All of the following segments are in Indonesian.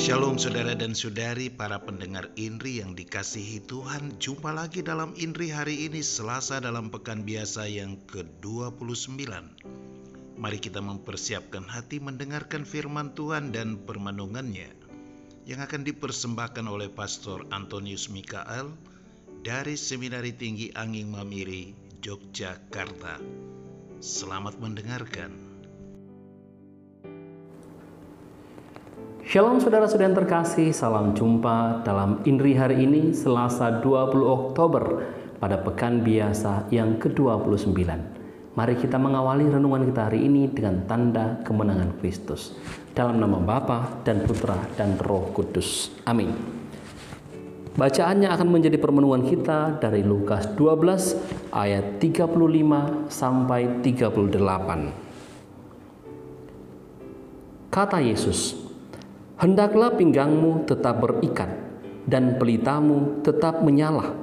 Shalom saudara dan saudari para pendengar INRI yang dikasihi Tuhan. Jumpa lagi dalam INRI hari ini Selasa dalam pekan biasa yang ke-29. Mari kita mempersiapkan hati mendengarkan firman Tuhan dan permenungannya yang akan dipersembahkan oleh Pastor Antonius Mikael dari Seminari Tinggi Anging Mamiri, Yogyakarta. Selamat mendengarkan. Shalom saudara-saudara yang terkasih, salam jumpa dalam INRI hari ini Selasa 20 Oktober pada pekan biasa yang ke-29. Mari kita mengawali renungan kita hari ini dengan tanda kemenangan Kristus. Dalam nama Bapa dan Putra dan Roh Kudus. Amin. Bacaannya akan menjadi permenungan kita dari Lukas 12 ayat 35 sampai 38. Kata Yesus, "Hendaklah pinggangmu tetap berikat dan pelitamu tetap menyala,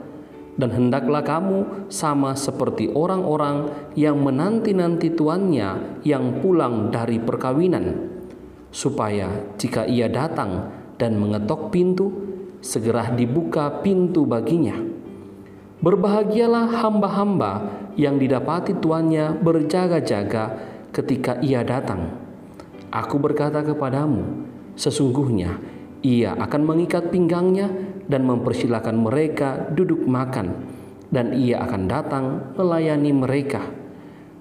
dan hendaklah kamu sama seperti orang-orang yang menanti-nanti tuannya yang pulang dari perkawinan, supaya jika ia datang dan mengetok pintu, segera dibuka pintu baginya. Berbahagialah hamba-hamba yang didapati tuannya berjaga-jaga ketika ia datang. Aku berkata kepadamu, sesungguhnya ia akan mengikat pinggangnya dan mempersilahkan mereka duduk makan, dan ia akan datang melayani mereka.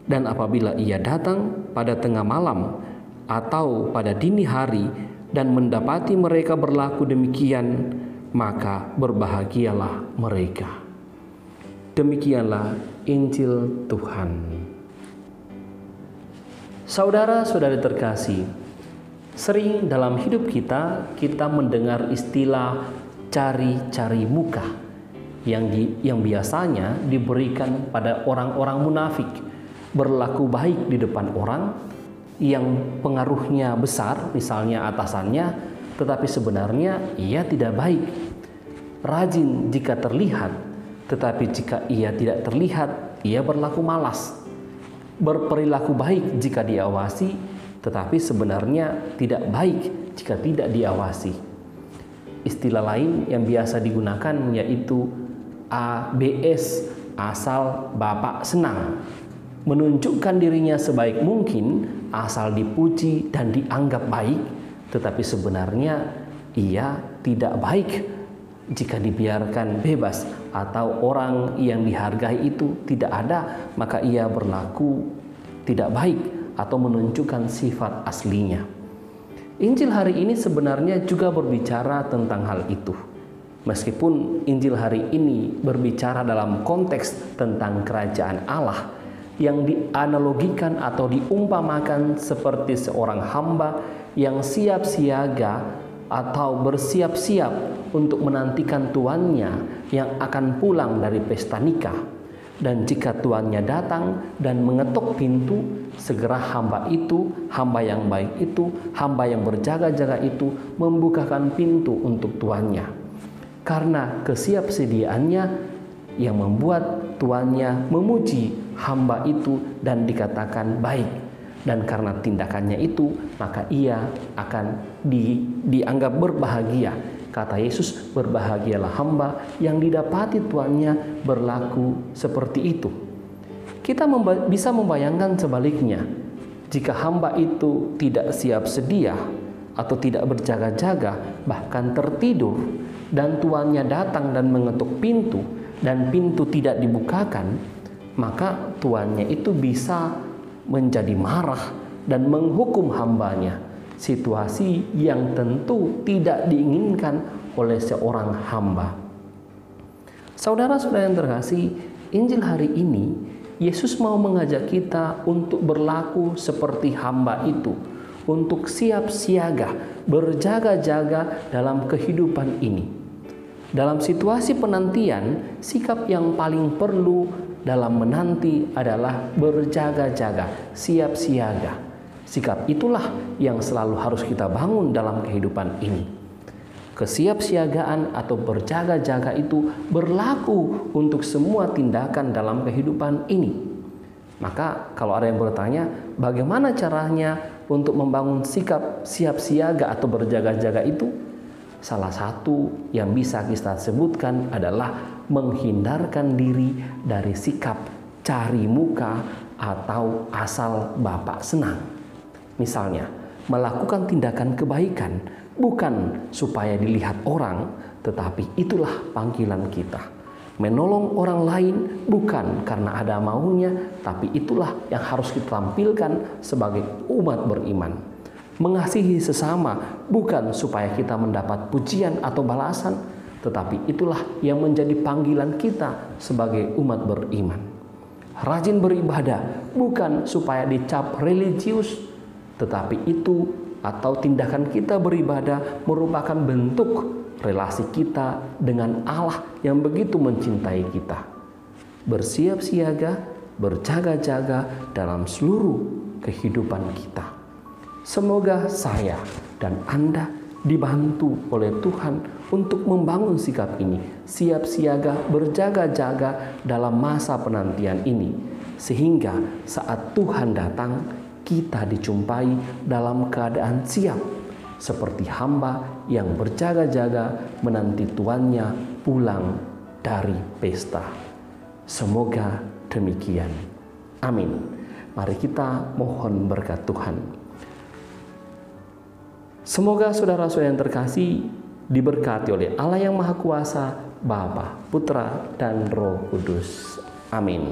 Dan apabila ia datang pada tengah malam atau pada dini hari dan mendapati mereka berlaku demikian, maka berbahagialah mereka." Demikianlah Injil Tuhan. Saudara-saudari terkasih, sering dalam hidup kita mendengar istilah cari-cari muka yang biasanya diberikan pada orang-orang munafik, berlaku baik di depan orang yang pengaruhnya besar, misalnya atasannya, tetapi sebenarnya ia tidak baik. Rajin jika terlihat, tetapi jika ia tidak terlihat, ia berlaku malas. Berperilaku baik jika diawasi, tetapi sebenarnya tidak baik jika tidak diawasi. Istilah lain yang biasa digunakan yaitu ABS, asal Bapak senang. Menunjukkan dirinya sebaik mungkin asal dipuji dan dianggap baik, tetapi sebenarnya ia tidak baik jika dibiarkan bebas atau orang yang dihargai itu tidak ada, maka ia berlaku tidak baik atau menunjukkan sifat aslinya. Injil hari ini sebenarnya juga berbicara tentang hal itu. Meskipun Injil hari ini berbicara dalam konteks tentang kerajaan Allah yang dianalogikan atau diumpamakan seperti seorang hamba yang siap siaga atau bersiap-siap untuk menantikan tuannya yang akan pulang dari pesta nikah. Dan jika tuannya datang dan mengetuk pintu, segera hamba yang baik itu, hamba yang berjaga-jaga itu membukakan pintu untuk tuannya. Karena kesiapsediaannya yang membuat tuannya memuji hamba itu dan dikatakan baik. Dan karena tindakannya itu, maka ia akan dianggap berbahagia. Kata Yesus, berbahagialah hamba yang didapati tuannya berlaku seperti itu. Kita bisa membayangkan sebaliknya. Jika hamba itu tidak siap sedia atau tidak berjaga-jaga, bahkan tertidur, dan tuannya datang dan mengetuk pintu, dan pintu tidak dibukakan, maka tuannya itu bisa menjadi marah dan menghukum hambanya. Situasi yang tentu tidak diinginkan oleh seorang hamba. Saudara-saudara yang terkasih, Injil hari ini Yesus mau mengajak kita untuk berlaku seperti hamba itu, untuk siap siaga, berjaga-jaga dalam kehidupan ini. Dalam situasi penantian, sikap yang paling perlu dalam menanti adalah berjaga-jaga, siap siaga. Sikap itulah yang selalu harus kita bangun dalam kehidupan ini. Kesiapsiagaan atau berjaga-jaga itu berlaku untuk semua tindakan dalam kehidupan ini. Maka kalau ada yang bertanya, bagaimana caranya untuk membangun sikap siap siaga atau berjaga-jaga itu? salah satu yang bisa kita sebutkan adalah menghindarkan diri dari sikap cari muka atau asal Bapak senang. Misalnya, melakukan tindakan kebaikan bukan supaya dilihat orang, tetapi itulah panggilan kita. Menolong orang lain bukan karena ada maunya, tapi itulah yang harus kita tampilkan sebagai umat beriman. Mengasihi sesama bukan supaya kita mendapat pujian atau balasan, tetapi itulah yang menjadi panggilan kita sebagai umat beriman. Rajin beribadah bukan supaya dicap religius, tetapi itu atau tindakan kita beribadah merupakan bentuk relasi kita dengan Allah yang begitu mencintai kita. Bersiap siaga, berjaga-jaga dalam seluruh kehidupan kita. Semoga saya dan Anda dibantu oleh Tuhan untuk membangun sikap ini, siap siaga, berjaga-jaga dalam masa penantian ini, sehingga saat Tuhan datang, kita dijumpai dalam keadaan siap, seperti hamba yang berjaga-jaga menanti tuannya pulang dari pesta. Semoga demikian. Amin. Mari kita mohon berkat Tuhan. Semoga saudara-saudara yang terkasih diberkati oleh Allah yang Maha Kuasa, Bapa, Putra, dan Roh Kudus. Amin.